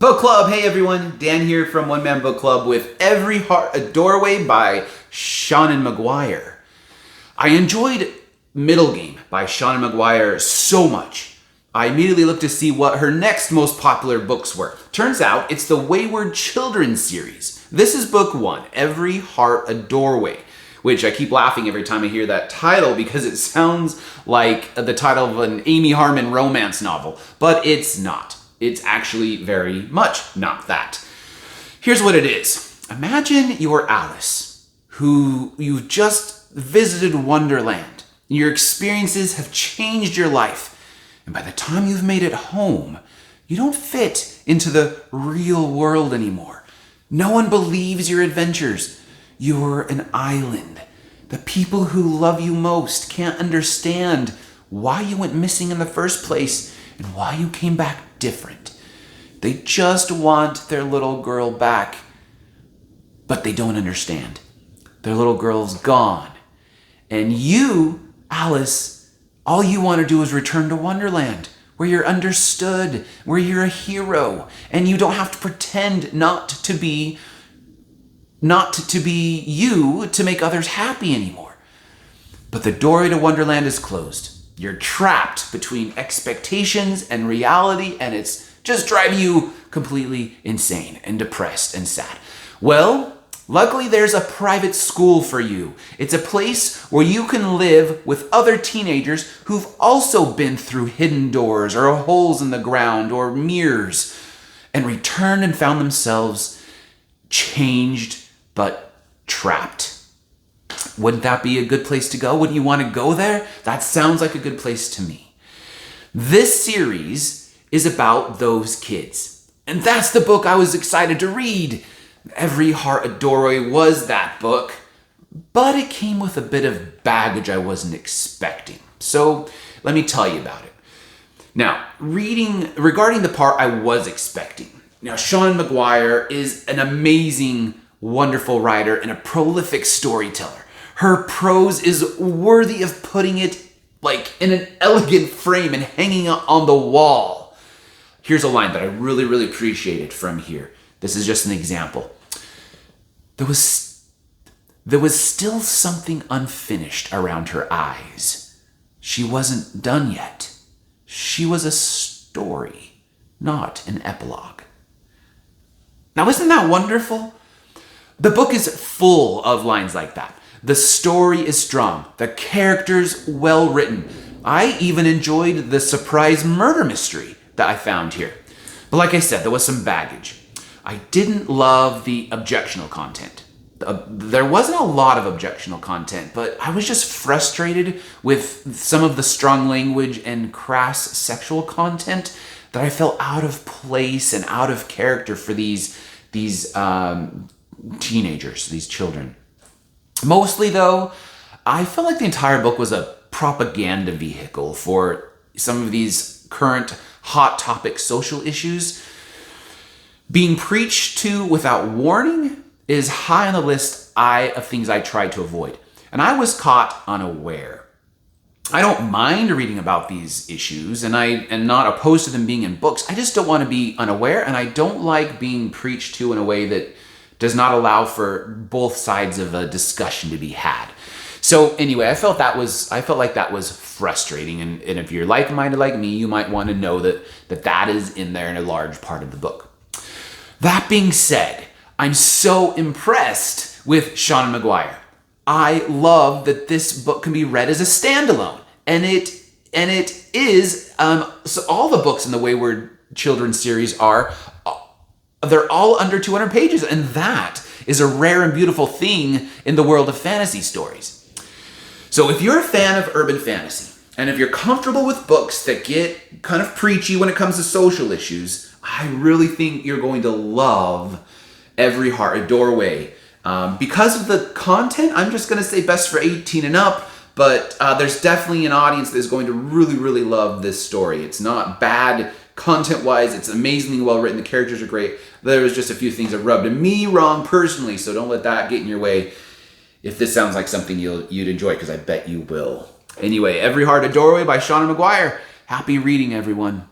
Book Club! Hey everyone, Dan here from One Man Book Club with Every Heart a Doorway by Seanan McGuire. I enjoyed Middle Game by Seanan McGuire so much. I immediately looked to see what her next most popular books were. Turns out it's the Wayward children's series. This is book 1, Every Heart a Doorway, which I keep laughing every time I hear that title because it sounds like the title of an Amy Harmon romance novel, but it's not. It's actually very much not that. Here's what it is. Imagine you're Alice, who you've just visited Wonderland. Your experiences have changed your life. And by the time you've made it home, you don't fit into the real world anymore. No one believes your adventures. You're an island. The people who love you most can't understand why you went missing in the first place and why you came back different. They just want their little girl back, but they don't understand. Their little girl's gone. And you, Alice, all you want to do is return to Wonderland, where you're understood, where you're a hero, and you don't have to pretend not to be you to make others happy anymore. But the doorway to Wonderland is closed. You're trapped between expectations and reality, and it's just driving you completely insane and depressed and sad. Well, luckily there's a private school for you. It's a place where you can live with other teenagers who've also been through hidden doors or holes in the ground or mirrors and returned and found themselves changed but trapped. Wouldn't that be a good place to go? Wouldn't you want to go there? That sounds like a good place to me. This series is about those kids. And that's the book I was excited to read. Every Heart a Doorway was that book. But it came with a bit of baggage I wasn't expecting. So let me tell you about it. Now, regarding the part I was expecting. Now, Seanan McGuire is an amazing, wonderful writer and a prolific storyteller. Her prose is worthy of putting it like in an elegant frame and hanging on the wall. Here's a line that I really, really appreciated from here. This is just an example. There was still something unfinished around her eyes. She wasn't done yet. She was a story, not an epilogue. Now, isn't that wonderful? The book is full of lines like that. The story is strong. The characters well written. I even enjoyed the surprise murder mystery that I found here. But like I said, there was some baggage. I didn't love the objectionable content. There wasn't a lot of objectionable content, but I was just frustrated with some of the strong language and crass sexual content that I felt out of place and out of character for these teenagers, these children. Mostly, though, I felt like the entire book was a propaganda vehicle for some of these current hot topic social issues. Being preached to without warning is high on the list of things I try to avoid. And I was caught unaware. I don't mind reading about these issues, and I am not opposed to them being in books. I just don't want to be unaware, and I don't like being preached to in a way that does not allow for both sides of a discussion to be had. So anyway, I felt like that was frustrating, and if you're like-minded like me, you might want to know that is in there in a large part of the book. That being said, I'm so impressed with Seanan McGuire. I love that this book can be read as a standalone, and it is. So all the books in the Wayward children's series they're all under 200 pages, and that is a rare and beautiful thing in the world of fantasy stories. So if you're a fan of urban fantasy, and if you're comfortable with books that get kind of preachy when it comes to social issues, I really think you're going to love Every Heart a Doorway. Because of the content, I'm just going to say best for 18 and up, but there's definitely an audience that is going to really, really love this story. It's not bad content-wise. It's amazingly well written. The characters are great. There was just a few things that rubbed me wrong personally, so don't let that get in your way if this sounds like something you'd enjoy, because I bet you will. Anyway, Every Heart a Doorway by Seanan McGuire. Happy reading, everyone.